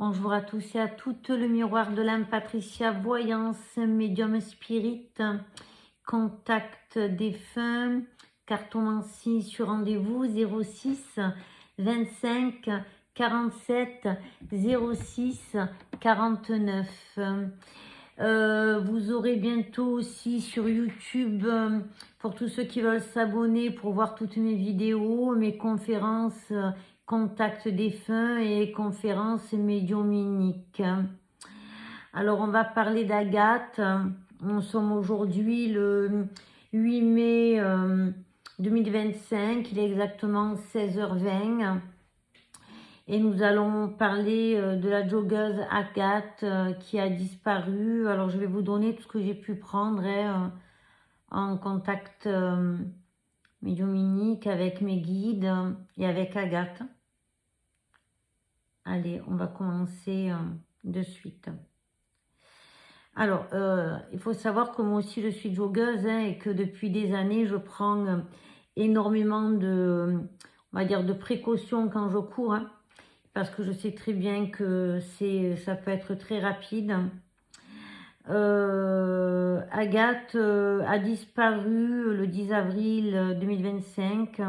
Bonjour à tous et à toutes, le miroir de l'âme Patricia, voyance, médium spirit, contact défunt, cartomancie sur rendez-vous 06 25 47 06 49. Vous aurez bientôt aussi sur YouTube, pour tous ceux qui veulent s'abonner pour voir toutes mes vidéos, mes conférences, contact défunt et conférences médiumniques. Alors on va parler d'Agathe. Nous sommes aujourd'hui le 8 mai 2025, il est exactement 16h20. Et nous allons parler de la joggeuse Agathe qui a disparu. Alors je vais vous donner tout ce que j'ai pu prendre en contact médiumnique avec mes guides et avec Agathe. Allez, on va commencer de suite. Alors, il faut savoir que moi aussi je suis joggeuse et que depuis des années je prends énormément de, on va dire, de précautions quand je cours. Parce que je sais très bien que ça peut être très rapide. Agathe a disparu le 10 avril 2025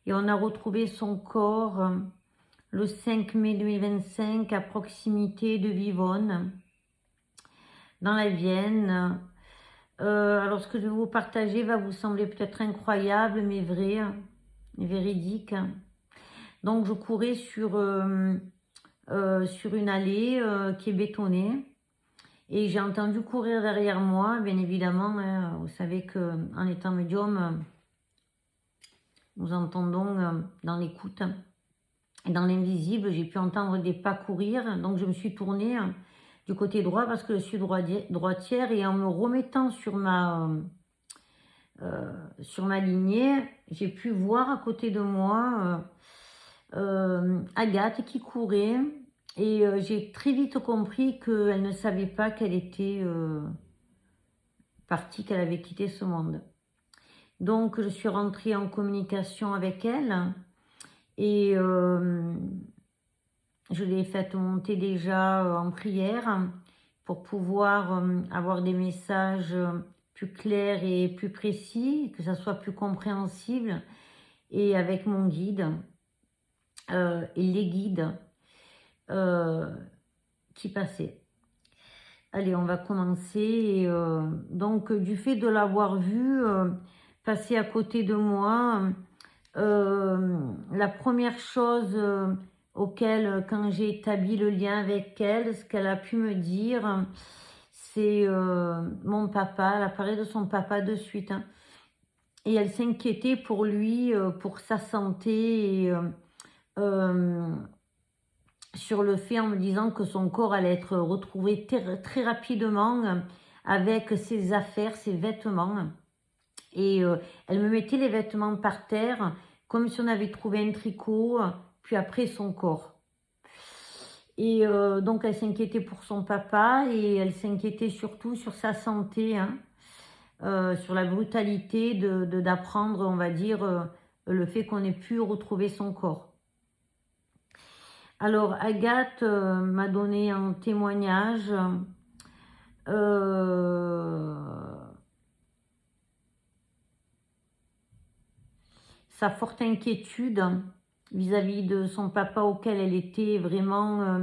et on a retrouvé son corps le 5 mai 2025 à proximité de Vivonne, dans la Vienne. Alors ce que je vais vous partager va vous sembler peut-être incroyable, mais vrai, véridique. Donc je courais sur une allée qui est bétonnée et j'ai entendu courir derrière moi, bien évidemment. Vous savez qu'en étant médium, nous entendons dans l'écoute et dans l'invisible. J'ai pu entendre des pas courir, donc je me suis tournée du côté droit parce que je suis droitière et en me remettant sur ma lignée, j'ai pu voir à côté de moi Agathe qui courait et j'ai très vite compris qu'elle ne savait pas qu'elle était partie, qu'elle avait quitté ce monde. Donc je suis rentrée en communication avec elle et je l'ai faite monter déjà en prière pour pouvoir avoir des messages plus clairs et plus précis, que ça soit plus compréhensible, et avec mon guide et les guides qui passaient. Allez, on va commencer. Et, donc, du fait de l'avoir vue passer à côté de moi, la première chose auquel, quand j'ai établi le lien avec elle, ce qu'elle a pu me dire, c'est mon papa. Elle a parlé de son papa de suite. Et elle s'inquiétait pour lui, pour sa santé, et sur le fait en me disant que son corps allait être retrouvé très rapidement avec ses affaires, ses vêtements. Et elle me mettait les vêtements par terre comme si on avait trouvé un tricot, puis après son corps. Et donc elle s'inquiétait pour son papa et elle s'inquiétait surtout sur sa santé, sur la brutalité d'apprendre, on va dire, le fait qu'on ait pu retrouver son corps. Alors, Agathe m'a donné un témoignage sa forte inquiétude vis-à-vis de son papa auquel elle était vraiment...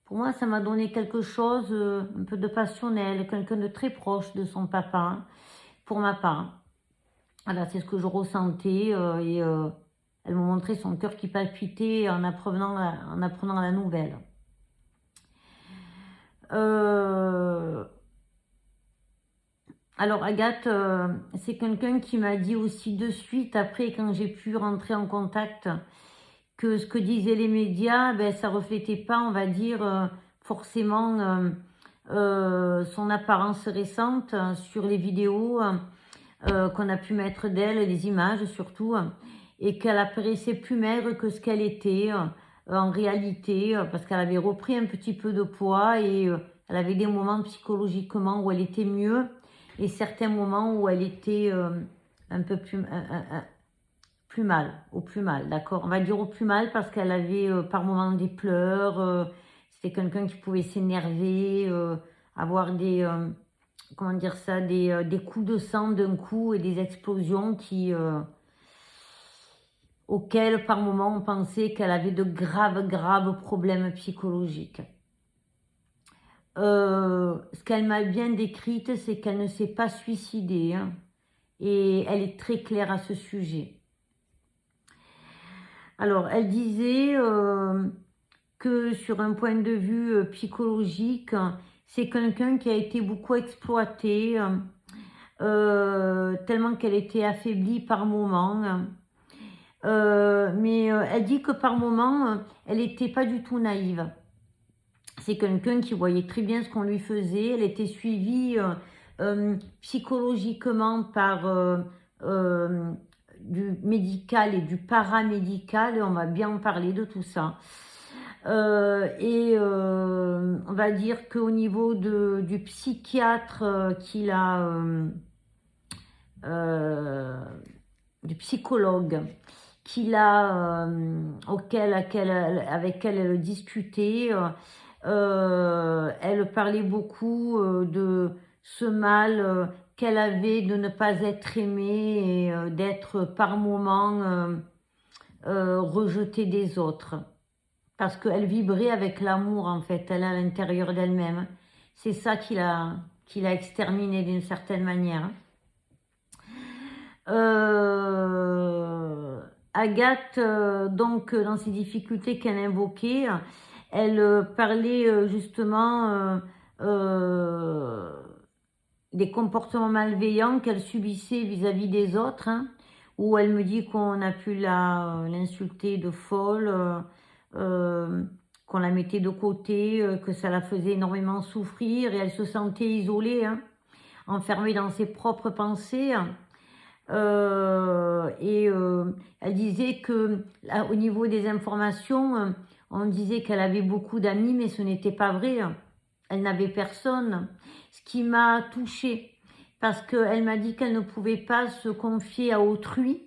pour moi, ça m'a donné quelque chose, un peu de passionnel, quelqu'un de très proche de son papa, pour ma part. Voilà, c'est ce que je ressentais et elle me montrait son cœur qui palpitait en apprenant la nouvelle. Alors Agathe, c'est quelqu'un qui m'a dit aussi de suite, après quand j'ai pu rentrer en contact, que ce que disaient les médias, ben, ça reflétait pas, on va dire, forcément son apparence récente sur les vidéos qu'on a pu mettre d'elle, les images surtout, et qu'elle apparaissait plus maigre que ce qu'elle était en réalité, parce qu'elle avait repris un petit peu de poids et elle avait des moments psychologiquement où elle était mieux et certains moments où elle était un peu plus mal, au plus mal, d'accord? On va dire au plus mal parce qu'elle avait par moments des pleurs, C'était quelqu'un qui pouvait s'énerver, avoir des, comment dire ça, des coups de sang d'un coup et des explosions auxquelles par moment on pensait qu'elle avait de graves, graves problèmes psychologiques. Ce qu'elle m'a bien décrite, c'est qu'elle ne s'est pas suicidée, hein, et elle est très claire à ce sujet. Alors, elle disait que sur un point de vue psychologique, c'est quelqu'un qui a été beaucoup exploité, tellement qu'elle était affaiblie par moments. Mais elle dit que par moments, elle n'était pas du tout naïve. C'est quelqu'un qui voyait très bien ce qu'on lui faisait. Elle était suivie psychologiquement par du médical et du paramédical. On va bien en parler de tout ça. On va dire qu'au niveau du psychiatre du psychologue avec elle elle discutait, elle parlait beaucoup de ce mal qu'elle avait de ne pas être aimée et d'être par moments rejetée des autres. Parce qu'elle vibrait avec l'amour, en fait, elle à l'intérieur d'elle-même. C'est ça qui l'a exterminée d'une certaine manière. Agathe, donc, dans ces difficultés qu'elle invoquait, elle parlait justement des comportements malveillants qu'elle subissait vis-à-vis des autres, hein, où elle me dit qu'on a pu l'insulter de folle, qu'on la mettait de côté, que ça la faisait énormément souffrir et elle se sentait isolée, hein, enfermée dans ses propres pensées. Elle disait que là, au niveau des informations, on disait qu'elle avait beaucoup d'amis, mais ce n'était pas vrai. Elle n'avait personne. Ce qui m'a touchée, parce qu'elle m'a dit qu'elle ne pouvait pas se confier à autrui,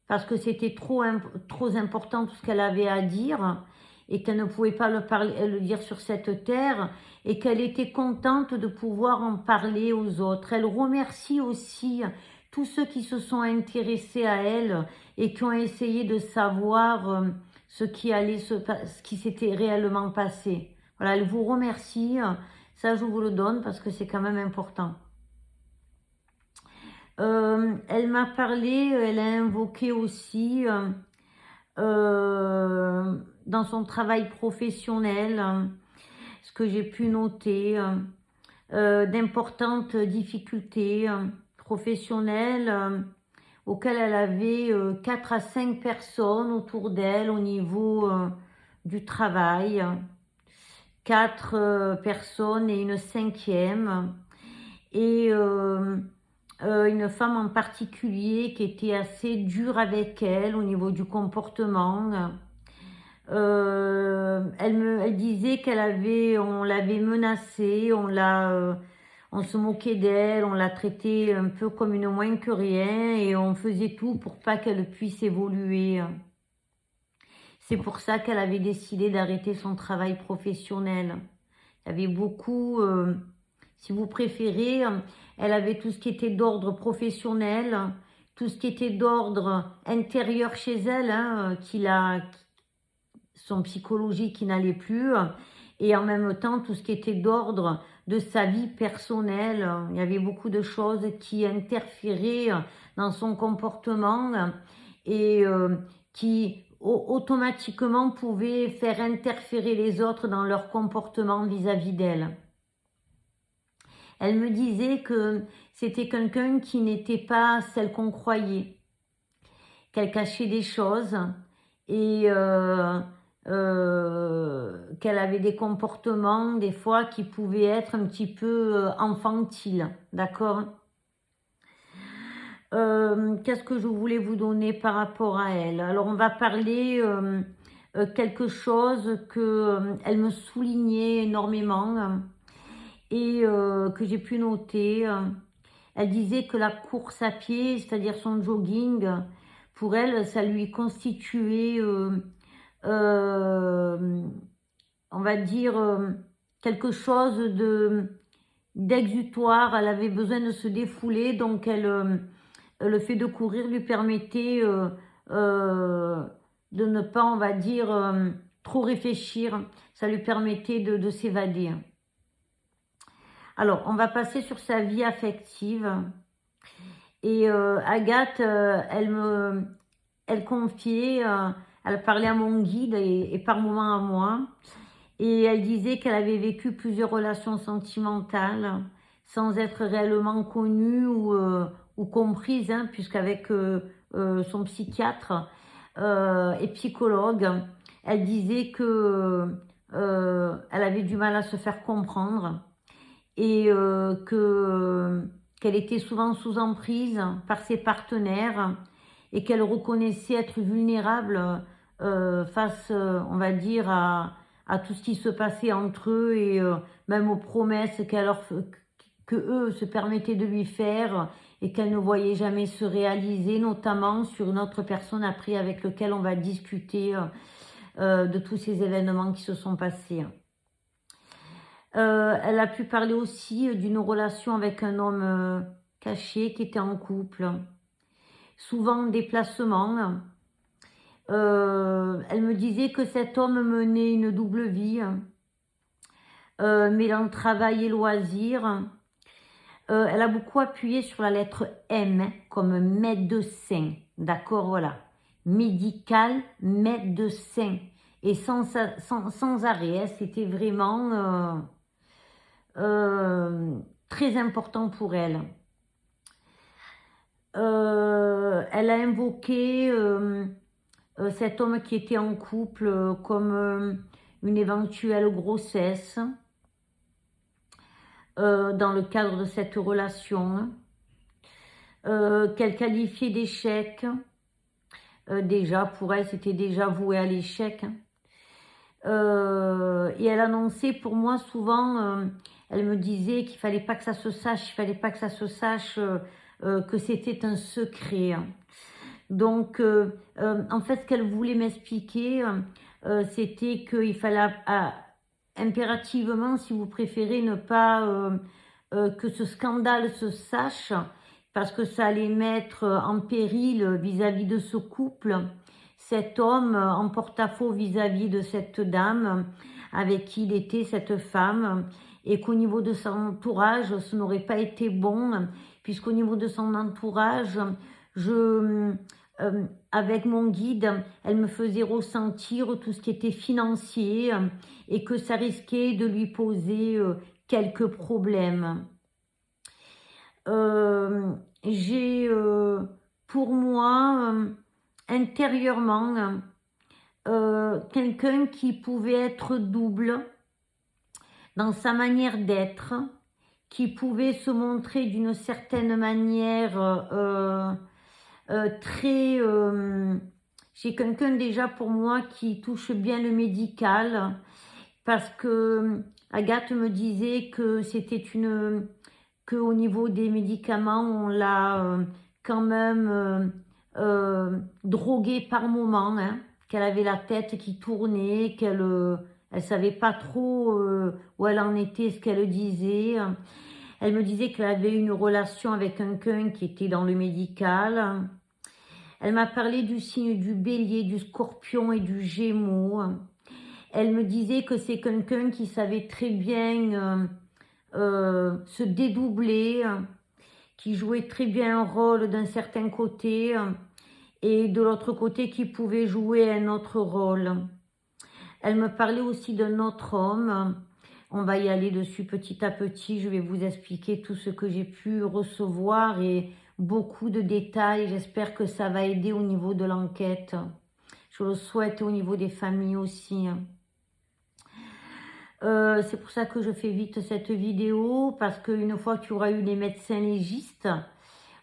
parce que c'était trop important tout ce qu'elle avait à dire, et qu'elle ne pouvait pas le dire sur cette terre, et qu'elle était contente de pouvoir en parler aux autres. Elle remercie aussi tous ceux qui se sont intéressés à elle et qui ont essayé de savoir ce qui s'était réellement passé. Voilà, elle vous remercie. Ça, je vous le donne parce que c'est quand même important. Elle m'a parlé, elle a invoqué aussi dans son travail professionnel, ce que j'ai pu noter, d'importantes difficultés professionnelles auxquelles elle avait 4 à 5 personnes autour d'elle au niveau du travail. 4 personnes et une 5e. Et une femme en particulier qui était assez dure avec elle au niveau du comportement. Elle disait on l'avait menacée, on se moquait d'elle, on la traitait un peu comme une moins que rien et on faisait tout pour pas qu'elle puisse évoluer. C'est pour ça qu'elle avait décidé d'arrêter son travail professionnel. Il y avait beaucoup, si vous préférez, elle avait tout ce qui était d'ordre professionnel, tout ce qui était d'ordre intérieur chez elle, hein, son psychologie qui n'allait plus, et en même temps tout ce qui était d'ordre de sa vie personnelle. Il y avait beaucoup de choses qui interféraient dans son comportement et qui automatiquement pouvaient faire interférer les autres dans leur comportement vis-à-vis d'elle. Elle me disait que c'était quelqu'un qui n'était pas celle qu'on croyait, qu'elle cachait des choses et qu'elle avait des comportements des fois qui pouvaient être un petit peu infantiles, d'accord? Qu'est-ce que je voulais vous donner par rapport à elle? Alors on va parler quelque chose que elle me soulignait énormément et que j'ai pu noter. Elle disait que la course à pied, c'est-à-dire son jogging, pour elle, ça lui constituait on va dire, quelque chose d'exutoire. Elle avait besoin de se défouler, donc le fait de courir lui permettait de ne pas, on va dire, trop réfléchir. Ça lui permettait de s'évader. Alors, on va passer sur sa vie affective. Et Agathe, elle confiait, elle parlait à mon guide et par moments à moi. Et elle disait qu'elle avait vécu plusieurs relations sentimentales sans être réellement connue ou comprise, hein, puisqu'avec son psychiatre et psychologue, elle disait que elle avait du mal à se faire comprendre et qu'elle était souvent sous emprise par ses partenaires et qu'elle reconnaissait être vulnérable face, on va dire, à tout ce qui se passait entre eux et même aux promesses que eux se permettaient de lui faire et qu'elle ne voyait jamais se réaliser, notamment sur une autre personne après avec laquelle on va discuter de tous ces événements qui se sont passés. Elle a pu parler aussi d'une relation avec un homme caché qui était en couple, souvent en déplacement. Elle me disait que cet homme menait une double vie, mêlant travail et loisirs. Elle a beaucoup appuyé sur la lettre M comme médecin, d'accord, voilà. Médical, médecin. Et sans arrêt, hein, c'était vraiment très important pour elle. Elle a invoqué cet homme qui était en couple comme une éventuelle grossesse dans le cadre de cette relation, qu'elle qualifiait d'échec. Déjà, pour elle, c'était déjà voué à l'échec. Et elle annonçait pour moi souvent, elle me disait qu'il fallait pas que ça se sache, il fallait pas que ça se sache, que c'était un secret. Donc, en fait, ce qu'elle voulait m'expliquer, c'était qu'il fallait impérativement, si vous préférez, ne pas que ce scandale se sache, parce que ça allait mettre en péril vis-à-vis de ce couple, cet homme en porte-à-faux vis-à-vis de cette dame avec qui il était, cette femme, et qu'au niveau de son entourage, ce n'aurait pas été bon, puisqu'au niveau de son entourage, avec mon guide, elle me faisait ressentir tout ce qui était financier et que ça risquait de lui poser quelques problèmes. J'ai pour moi intérieurement quelqu'un qui pouvait être double dans sa manière d'être, qui pouvait se montrer d'une certaine manière très... j'ai quelqu'un déjà pour moi qui touche bien le médical, parce que Agathe me disait que c'était qu'au niveau des médicaments, on l'a quand même droguée par moment, hein, qu'elle avait la tête qui tournait, elle savait pas trop où elle en était, ce qu'elle disait. Elle me disait qu'elle avait une relation avec quelqu'un qui était dans le médical. Elle m'a parlé du signe du bélier, du scorpion et du gémeaux. Elle me disait que c'est quelqu'un qui savait très bien se dédoubler, qui jouait très bien un rôle d'un certain côté et de l'autre côté qui pouvait jouer un autre rôle. Elle me parlait aussi d'un autre homme. On va y aller dessus petit à petit. Je vais vous expliquer tout ce que j'ai pu recevoir et beaucoup de détails. J'espère que ça va aider au niveau de l'enquête. Je le souhaite au niveau des familles aussi. C'est pour ça que je fais vite cette vidéo, parce qu'une fois qu'il y aura eu les médecins légistes,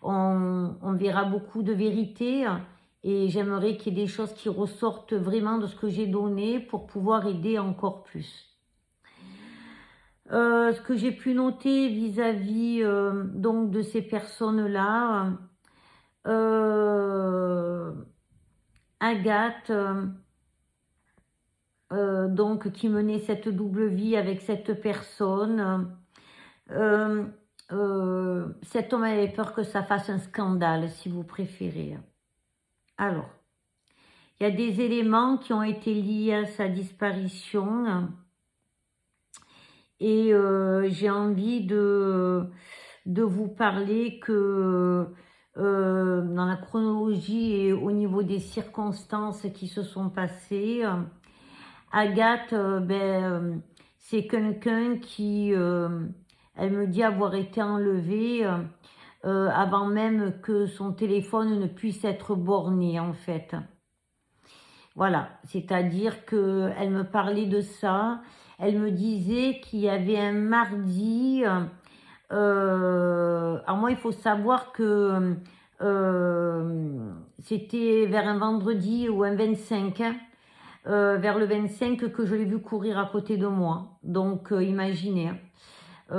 on verra beaucoup de vérité et j'aimerais qu'il y ait des choses qui ressortent vraiment de ce que j'ai donné pour pouvoir aider encore plus. Ce que j'ai pu noter vis-à-vis donc de ces personnes-là, Agathe donc qui menait cette double vie avec cette personne. Cet homme avait peur que ça fasse un scandale, si vous préférez. Alors, il y a des éléments qui ont été liés à sa disparition et j'ai envie de vous parler que dans la chronologie et au niveau des circonstances qui se sont passées, Agathe, c'est quelqu'un qui, elle me dit avoir été enlevée avant même que son téléphone ne puisse être borné en fait. Voilà, c'est-à-dire qu'elle me parlait de ça, elle me disait qu'il y avait un mardi, alors moi il faut savoir que c'était vers un vendredi ou un 25, hein, vers le 25 que je l'ai vu courir à côté de moi, donc imaginez. Pour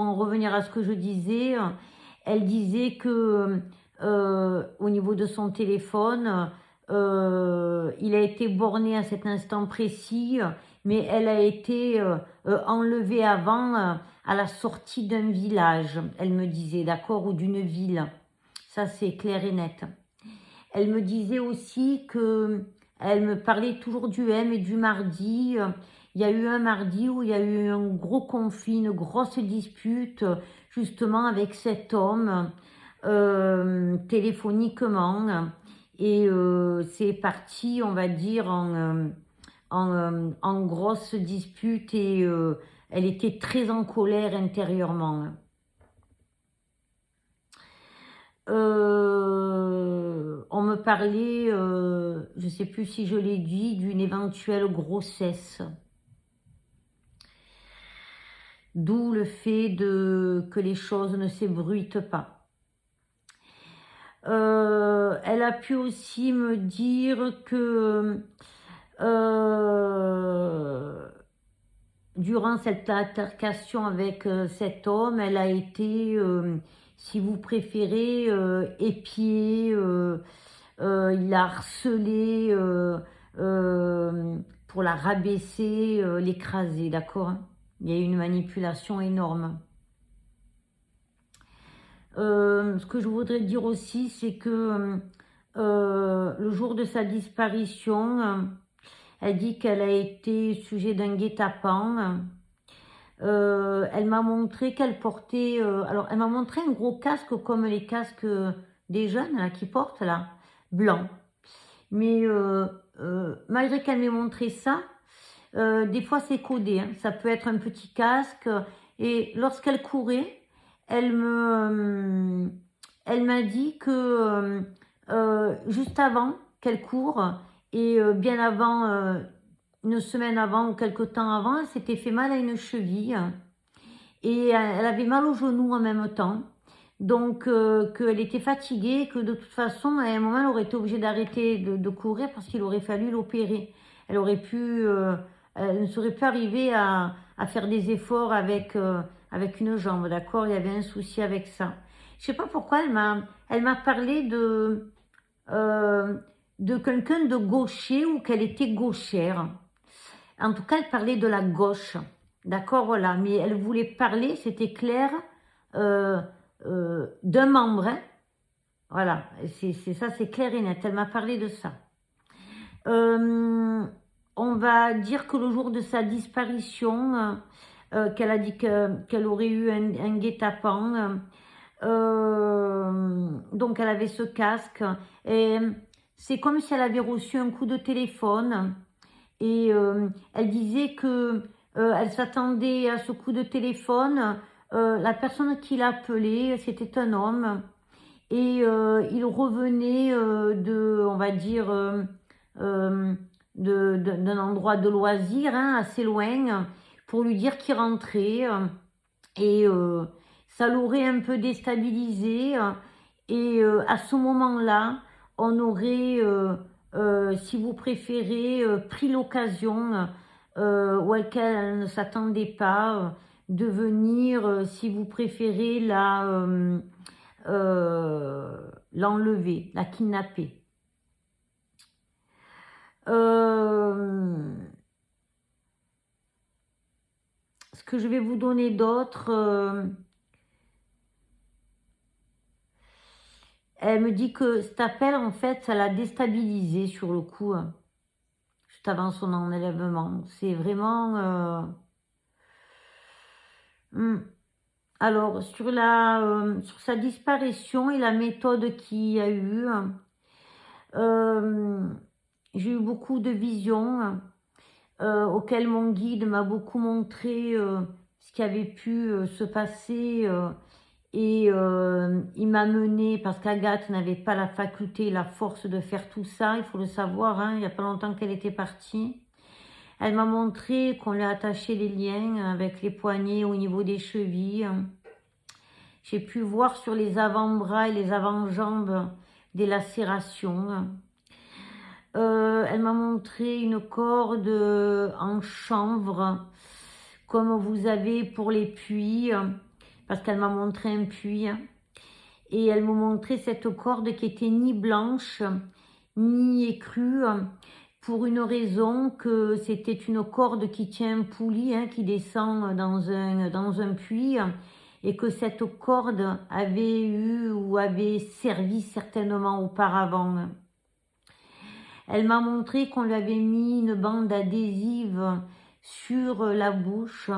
en revenir à ce que je disais, elle disait que au niveau de son téléphone, il a été borné à cet instant précis, mais elle a été enlevée avant à la sortie d'un village, elle me disait, d'accord, ou d'une ville. Ça, c'est clair et net. Elle me disait aussi que elle me parlait toujours du M et du mardi. Il y a eu un mardi où il y a eu un gros conflit, une grosse dispute, justement avec cet homme, téléphoniquement. Et c'est parti, on va dire, en grosse dispute et elle était très en colère intérieurement. On me parlait, je ne sais plus si je l'ai dit, d'une éventuelle grossesse. D'où le fait que les choses ne s'ébruitent pas. Elle a pu aussi me dire que durant cette altercation avec cet homme, elle a été, si vous préférez, épiée, il l'a harcelée pour la rabaisser, l'écraser, d'accord? Il y a eu une manipulation énorme. Ce que je voudrais dire aussi, c'est que le jour de sa disparition, elle dit qu'elle a été sujet d'un guet-apens. Elle m'a montré qu'elle portait... alors, elle m'a montré un gros casque comme les casques des jeunes là, qui portent, là, blanc. Mais malgré qu'elle m'ait montré ça, des fois c'est codé. Hein. Ça peut être un petit casque. Et lorsqu'elle courait, elle m'a dit que juste avant qu'elle court, et bien avant, une semaine avant ou quelque temps avant, elle s'était fait mal à une cheville. Et elle avait mal au genou en même temps. Donc, qu'elle était fatiguée, que de toute façon, à un moment, elle aurait été obligée d'arrêter de courir parce qu'il aurait fallu l'opérer. Elle aurait pu, elle ne serait pas arrivée à faire des efforts avec une jambe, d'accord? Il y avait un souci avec ça. Je sais pas pourquoi elle m'a parlé de quelqu'un de gaucher ou qu'elle était gauchère. En tout cas, elle parlait de la gauche. D'accord, voilà. Mais elle voulait parler, c'était clair, d'un membre. Hein. Voilà, c'est ça, c'est clair et net. Elle m'a parlé de ça. On va dire que le jour de sa disparition, qu'elle a dit qu'elle aurait eu un guet-apens. Donc, elle avait ce casque. Et c'est comme si elle avait reçu un coup de téléphone. Et elle disait que elle s'attendait à ce coup de téléphone. La personne qui l'appelait, c'était un homme. Et il revenait on va dire, d'un endroit de loisir, hein, assez loin, pour lui dire qu'il rentrait. Et ça l'aurait un peu déstabilisé. Et à ce moment-là, on aurait, si vous préférez, pris l'occasion ou à laquelle elle ne s'attendait pas, de venir, si vous préférez, l'enlever, la kidnapper. Ce que je vais vous donner d'autre, elle me dit que cet appel, en fait, ça l'a déstabilisé sur le coup, juste avant son enlèvement. C'est vraiment... Alors, sur sa disparition et la méthode qu'il y a eu, j'ai eu beaucoup de visions auxquelles mon guide m'a beaucoup montré ce qui avait pu se passer et il m'a mené, parce qu'Agathe n'avait pas la faculté et la force de faire tout ça, il faut le savoir, hein, il n'y a pas longtemps qu'elle était partie. Elle m'a montré qu'on lui attachait les liens avec les poignets au niveau des chevilles. J'ai pu voir sur les avant-bras et les avant-jambes des lacérations. Elle m'a montré une corde en chanvre, comme vous avez pour les puits, parce qu'elle m'a montré un puits. Et elle m'a montré cette corde qui était ni blanche, ni écrue, pour une raison que c'était une corde qui tient un poulie, hein, qui descend dans un puits, et que cette corde avait eu ou avait servi certainement auparavant. Elle m'a montré qu'on lui avait mis une bande adhésive sur la bouche,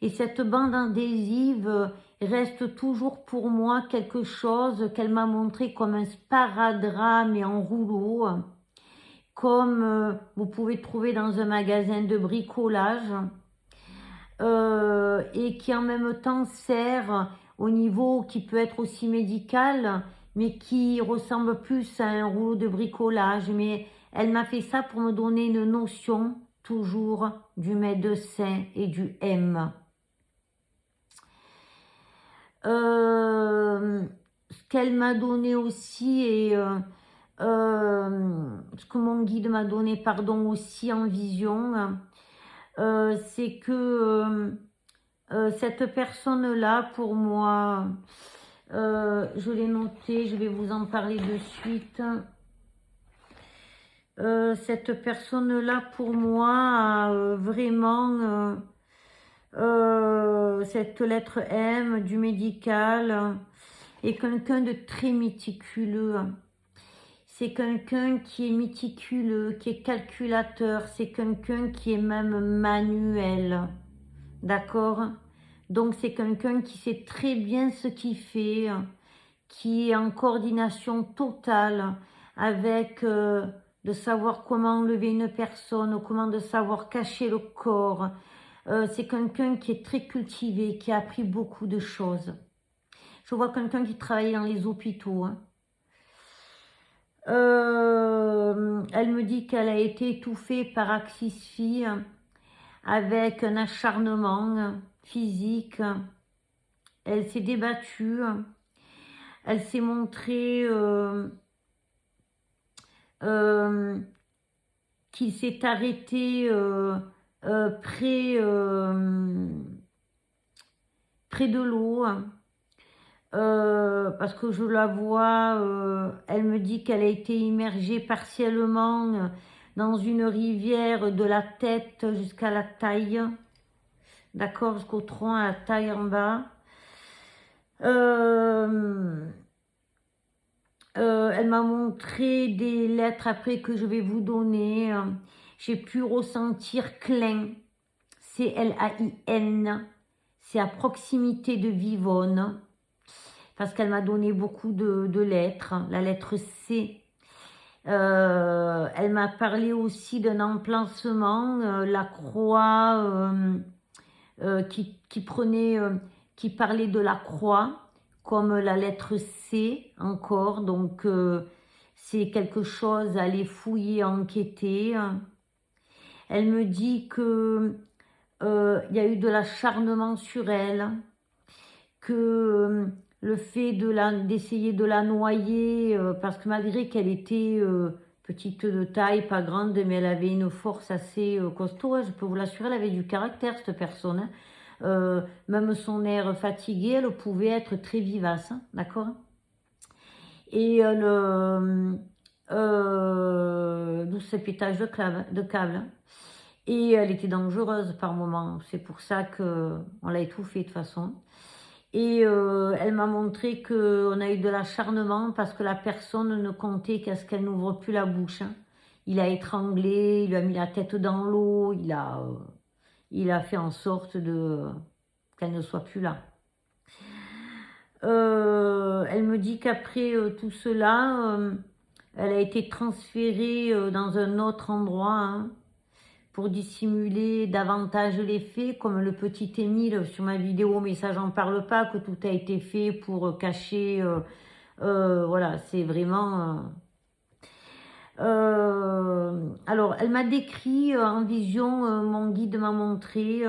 et cette bande adhésive reste toujours pour moi quelque chose qu'elle m'a montré comme un sparadrap mais en rouleau, comme vous pouvez trouver dans un magasin de bricolage, et qui en même temps sert au niveau qui peut être aussi médical, mais qui ressemble plus à un rouleau de bricolage. Mais elle m'a fait ça pour me donner une notion toujours du médecin et du M. Ce qu'elle m'a donné aussi, et ce que mon guide m'a donné, pardon, aussi en vision, c'est que cette personne-là, pour moi, je l'ai noté, je vais vous en parler de suite. Cette personne-là, pour moi, a vraiment cette lettre M du médical, est quelqu'un de très méticuleux. C'est quelqu'un qui est méticuleux, qui est calculateur, c'est quelqu'un qui est même manuel. D'accord? Donc c'est quelqu'un qui sait très bien ce qu'il fait, qui est en coordination totale avec de savoir comment enlever une personne, comment de savoir cacher le corps. C'est quelqu'un qui est très cultivé, qui a appris beaucoup de choses. Je vois quelqu'un qui travaille dans les hôpitaux. Hein. Elle me dit qu'elle a été étouffée par Axis-Phi avec un acharnement physique. Elle s'est débattue. Elle s'est montrée qu'il s'est arrêté près de l'eau. Parce que je la vois, elle me dit qu'elle a été immergée partiellement dans une rivière de la tête jusqu'à la taille, d'accord, jusqu'au tronc, à la taille en bas. Elle m'a montré des lettres après que je vais vous donner. J'ai pu ressentir Klein, C-L-A-I-N, c'est à proximité de Vivonne, parce qu'elle m'a donné beaucoup de lettres, la lettre C. Elle m'a parlé aussi d'un emplacement, la croix qui parlait de la croix, comme la lettre C encore, donc c'est quelque chose à aller fouiller, enquêter. Elle me dit que il y a eu de l'acharnement sur elle, que le fait d'essayer de la noyer, parce que malgré qu'elle était petite de taille, pas grande, mais elle avait une force assez costaud, hein, je peux vous l'assurer, elle avait du caractère, cette personne. Hein. Même son air fatigué, elle pouvait être très vivace, hein, d'accord? Et 12 pétages de câble. Et elle était dangereuse par moments. C'est pour ça qu'on l'a étouffée de toute façon. Et elle m'a montré qu'on a eu de l'acharnement parce que la personne ne comptait qu'à ce qu'elle n'ouvre plus la bouche. Hein. Il a étranglé, il lui a mis la tête dans l'eau, il a fait en sorte qu'elle ne soit plus là. Elle me dit qu'après tout cela, elle a été transférée dans un autre endroit, hein, pour dissimuler davantage les faits, comme le petit Émile sur ma vidéo, mais ça j'en parle pas, que tout a été fait pour cacher, voilà, c'est vraiment... alors, elle m'a décrit en vision, mon guide m'a montré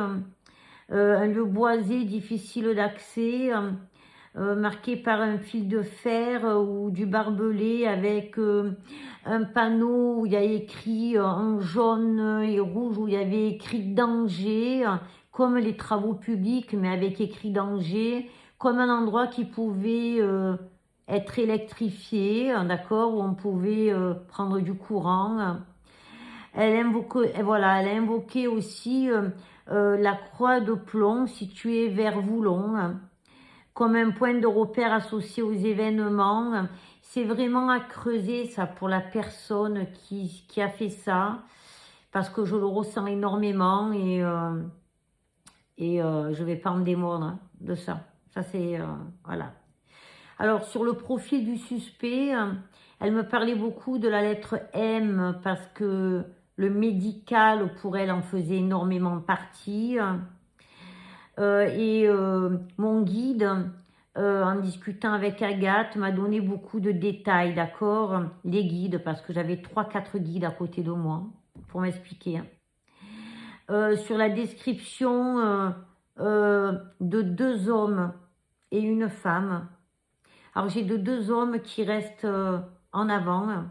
un lieu boisé, difficile d'accès, marqué par un fil de fer ou du barbelé avec un panneau où il y a écrit en jaune et rouge, où il y avait écrit danger, comme les travaux publics, mais avec écrit danger, comme un endroit qui pouvait être électrifié, d'accord, où on pouvait prendre du courant. Voilà, elle a invoqué aussi la croix de plomb située vers Voulon, comme un point de repère associé aux événements. C'est vraiment à creuser ça pour la personne qui a fait ça, parce que je le ressens énormément et je vais pas en démordre de ça. Ça c'est, voilà. Alors sur le profil du suspect, elle me parlait beaucoup de la lettre M parce que le médical pour elle en faisait énormément partie. Mon guide, en discutant avec Agathe, m'a donné beaucoup de détails, d'accord? Les guides, parce que j'avais 3-4 guides à côté de moi, pour m'expliquer. Sur la description de 2 hommes et une femme. Alors j'ai de 2 hommes qui restent en avant.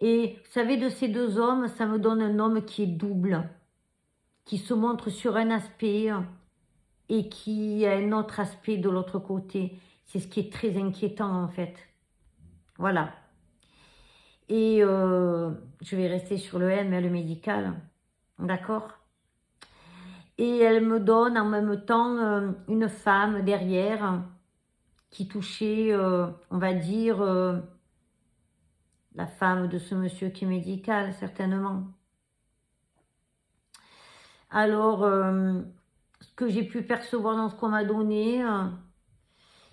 Et vous savez, de ces 2 hommes, ça me donne un homme qui est double, qui se montre sur un aspect et qui a un autre aspect de l'autre côté. C'est ce qui est très inquiétant en fait. Voilà. Et je vais rester sur le M, le médical. D'accord? Et elle me donne en même temps une femme derrière qui touchait, on va dire, la femme de ce monsieur qui est médical, certainement. Alors, ce que j'ai pu percevoir dans ce qu'on m'a donné,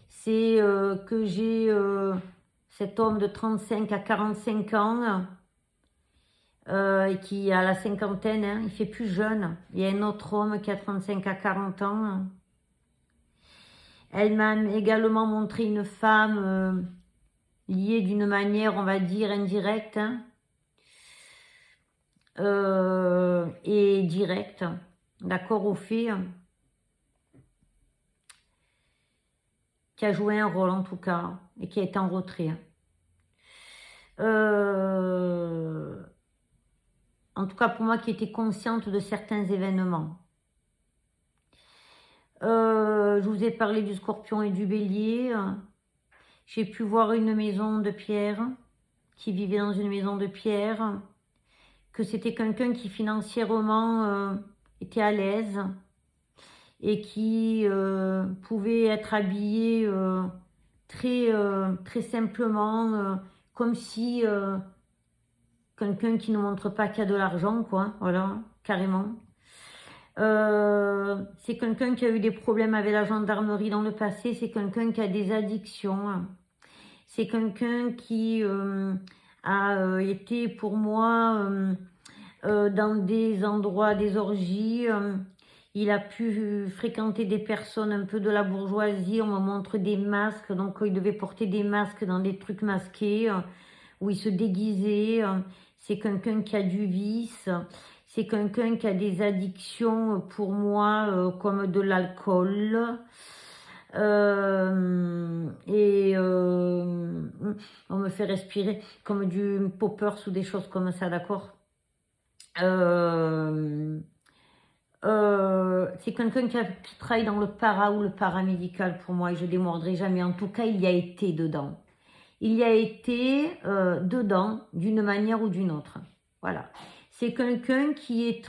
c'est que j'ai cet homme de 35 à 45 ans et qui a la cinquantaine, hein, il fait plus jeune. Il y a un autre homme qui a 35 à 40 ans. Elle m'a également montré une femme liée d'une manière, on va dire, indirecte, hein, et directe, d'accord, au fait, qui a joué un rôle en tout cas, et qui a été en retrait. En tout cas pour moi qui était consciente de certains événements. Je vous ai parlé du Scorpion et du Bélier. J'ai pu voir une maison de pierre, qui vivait dans une maison de pierre, que c'était quelqu'un qui financièrement était à l'aise et qui pouvait être habillé très simplement, comme si quelqu'un qui ne montre pas qu'il y a de l'argent, quoi, voilà, carrément. C'est quelqu'un qui a eu des problèmes avec la gendarmerie dans le passé, c'est quelqu'un qui a des addictions, c'est quelqu'un qui a été pour moi dans des endroits, des orgies, il a pu fréquenter des personnes un peu de la bourgeoisie, on me montre des masques, donc il devait porter des masques dans des trucs masqués, où il se déguisait, c'est quelqu'un qui a du vice, c'est quelqu'un qui a des addictions pour moi, comme de l'alcool, on me fait respirer comme du poppers ou des choses comme ça, d'accord? C'est quelqu'un qui travaille dans le para ou le paramédical pour moi et je démordrai jamais. En tout cas, il y a été dedans. il y a été dedans d'une manière ou d'une autre. Voilà. C'est quelqu'un qui est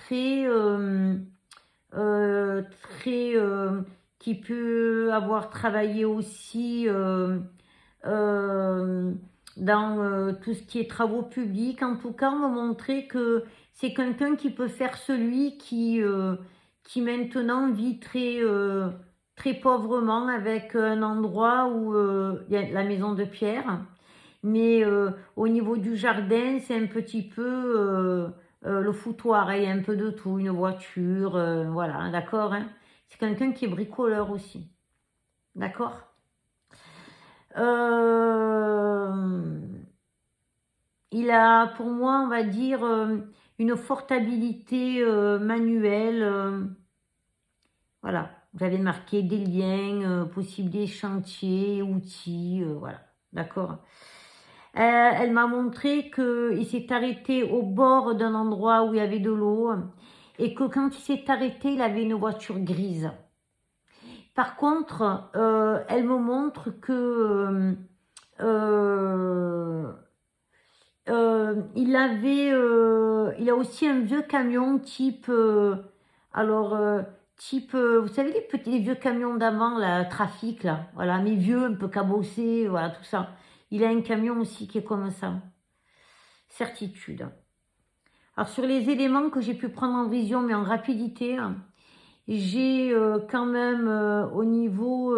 qui peut avoir travaillé aussi dans tout ce qui est travaux publics. En tout cas, on m'a montré que c'est quelqu'un qui peut faire celui qui maintenant vit très pauvrement avec un endroit où il y a la maison de pierre. Mais au niveau du jardin, c'est un petit peu le foutoir. Il y a un peu de tout, une voiture, voilà, d'accord, hein. C'est quelqu'un qui est bricoleur aussi, d'accord. Il a, pour moi, on va dire, une forte habilité manuelle. Voilà, j'avais marqué des liens, possibles des chantiers, outils, voilà, d'accord. Elle m'a montré qu'il s'est arrêté au bord d'un endroit où il y avait de l'eau et que quand il s'est arrêté, il avait une voiture grise. Par contre, elle me montre que il a aussi un vieux camion type, vous savez les vieux camions d'avant, là, trafic, là, voilà, mais vieux, un peu cabossés, voilà, tout ça. Il a un camion aussi qui est comme ça. Certitude. Alors sur les éléments que j'ai pu prendre en vision, mais en rapidité, j'ai quand même au niveau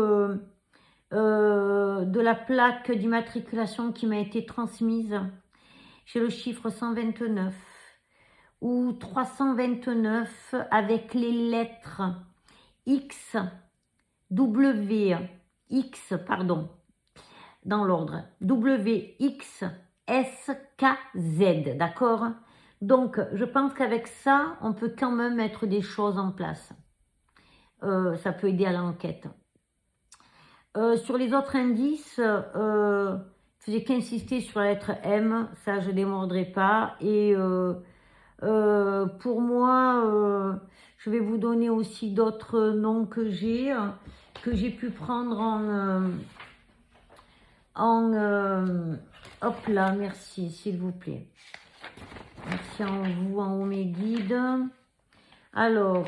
de la plaque d'immatriculation qui m'a été transmise, j'ai le chiffre 129 ou 329 avec les lettres X, W, X, pardon, dans l'ordre, W, X, S, K, Z, d'accord? Donc, je pense qu'avec ça, on peut quand même mettre des choses en place. Ça peut aider à l'enquête. Sur les autres indices, je faisais qu'insister sur la lettre M, ça je ne démordrai pas. Et pour moi, je vais vous donner aussi d'autres noms que j'ai pu prendre hop là, merci, s'il vous plaît. Merci en vous, en haut mes guides. Alors,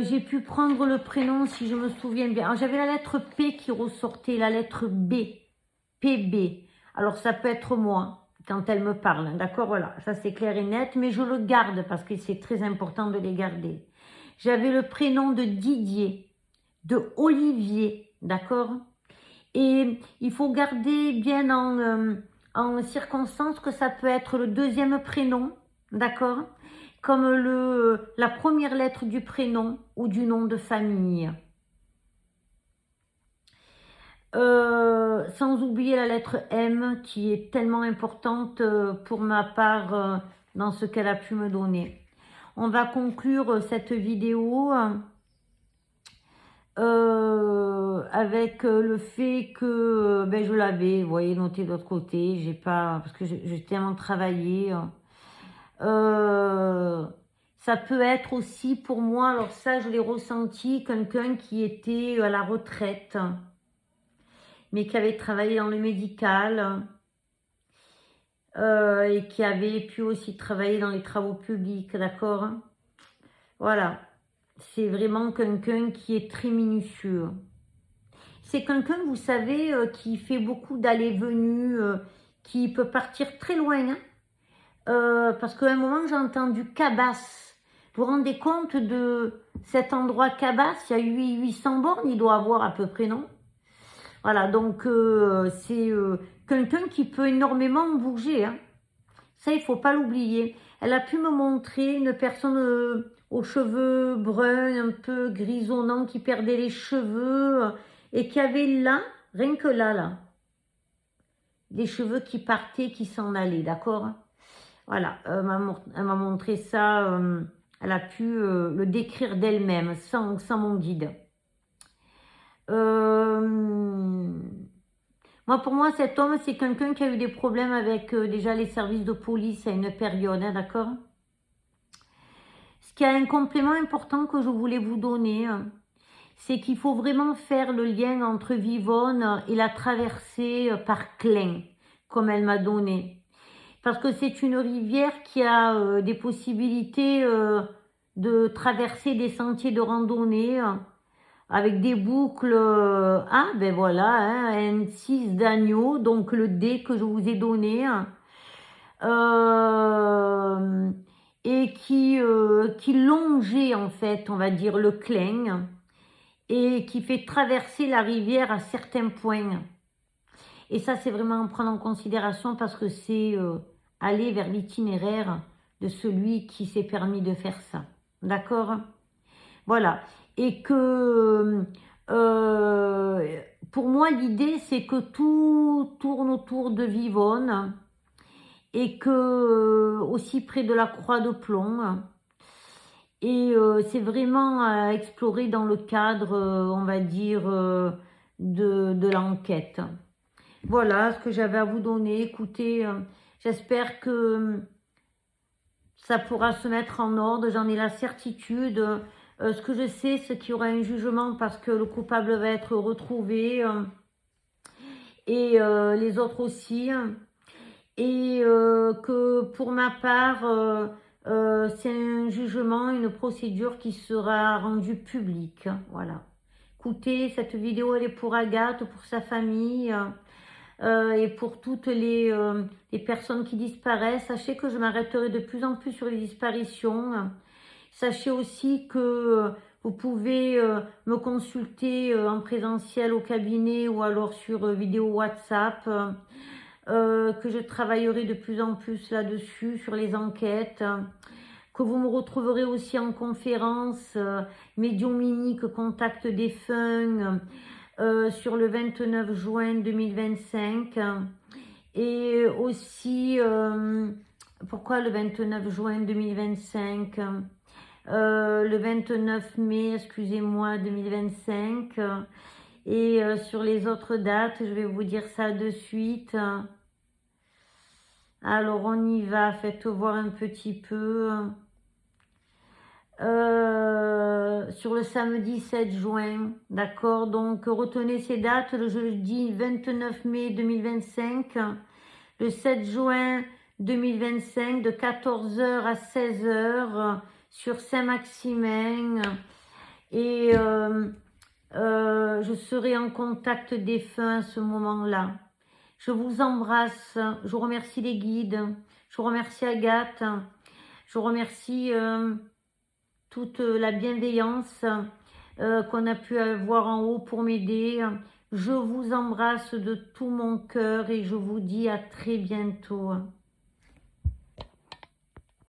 j'ai pu prendre le prénom si je me souviens bien. J'avais la lettre P qui ressortait, la lettre B, PB. Alors ça peut être moi quand elle me parle, d'accord, voilà, ça c'est clair et net, mais je le garde parce que c'est très important de les garder. J'avais le prénom de Didier, de Olivier, d'accord. Et il faut garder bien en circonstance que ça peut être le deuxième prénom, d'accord, comme la première lettre du prénom ou du nom de famille. Sans oublier la lettre M qui est tellement importante pour ma part dans ce qu'elle a pu me donner. On va conclure cette vidéo avec le fait que je l'avais, vous voyez, noté de l'autre côté, j'ai pas, parce que j'ai tellement travaillé. Ça peut être aussi pour moi, alors ça je l'ai ressenti, quelqu'un qui était à la retraite, mais qui avait travaillé dans le médical et qui avait pu aussi travailler dans les travaux publics, d'accord? Voilà, c'est vraiment quelqu'un qui est très minutieux. C'est quelqu'un, vous savez, qui fait beaucoup d'allées-venues, qui peut partir très loin, hein, parce qu'à un moment, j'ai entendu Cabasse. Vous vous rendez compte de cet endroit Cabasse? Il y a 800 bornes, il doit avoir à peu près, non? Voilà, donc c'est quelqu'un qui peut énormément bouger, hein. Ça, il ne faut pas l'oublier. Elle a pu me montrer une personne aux cheveux bruns, un peu grisonnants, qui perdait les cheveux et qui avait là, rien que là, des cheveux qui partaient, qui s'en allaient, d'accord? Voilà, elle m'a montré ça, elle a pu le décrire d'elle-même, sans mon guide. Pour moi, cet homme, c'est quelqu'un qui a eu des problèmes avec déjà les services de police à une période, hein, d'accord? Ce qui a un complément important que je voulais vous donner, c'est qu'il faut vraiment faire le lien entre Vivonne et la traversée par Klein, comme elle m'a donné. Parce que c'est une rivière qui a des possibilités de traverser des sentiers de randonnée avec des boucles. Ah, ben voilà, hein, un 6 d'agneau, donc le D que je vous ai donné. Euh, et qui longeait en fait, on va dire, le Klein et qui fait traverser la rivière à certains points. Et ça, c'est vraiment à prendre en considération parce que c'est aller vers l'itinéraire de celui qui s'est permis de faire ça. D'accord? Voilà. Et que pour moi, l'idée, c'est que tout tourne autour de Vivonne et que aussi près de la Croix de Plomb. Et c'est vraiment à explorer dans le cadre, on va dire, de l'enquête. Voilà ce que j'avais à vous donner. Écoutez, j'espère que ça pourra se mettre en ordre. J'en ai la certitude. Ce que je sais, c'est qu'il y aura un jugement parce que le coupable va être retrouvé et les autres aussi. Et que pour ma part, c'est un jugement, une procédure qui sera rendue publique. Voilà. Écoutez, cette vidéo, elle est pour Agathe, pour sa famille et pour toutes les personnes qui disparaissent. Sachez que je m'arrêterai de plus en plus sur les disparitions. Sachez aussi que vous pouvez me consulter en présentiel au cabinet ou alors sur vidéo WhatsApp. Que je travaillerai de plus en plus là-dessus, sur les enquêtes, que vous me retrouverez aussi en conférence médiuminique Contact défunt sur le 29 juin 2025 et aussi, pourquoi le 29 juin 2025 le 29 mai, excusez-moi, 2025 et sur les autres dates, je vais vous dire ça de suite. Alors, on y va. Faites voir un petit peu. Sur le samedi 7 juin, d'accord? Donc, retenez ces dates. Le jeudi 29 mai 2025. Le 7 juin 2025, de 14h à 16h sur Saint-Maximin. Et je serai en contact défunt à ce moment-là. Je vous embrasse. Je vous remercie les guides. Je vous remercie Agathe. Je vous remercie toute la bienveillance qu'on a pu avoir en haut pour m'aider. Je vous embrasse de tout mon cœur et je vous dis à très bientôt.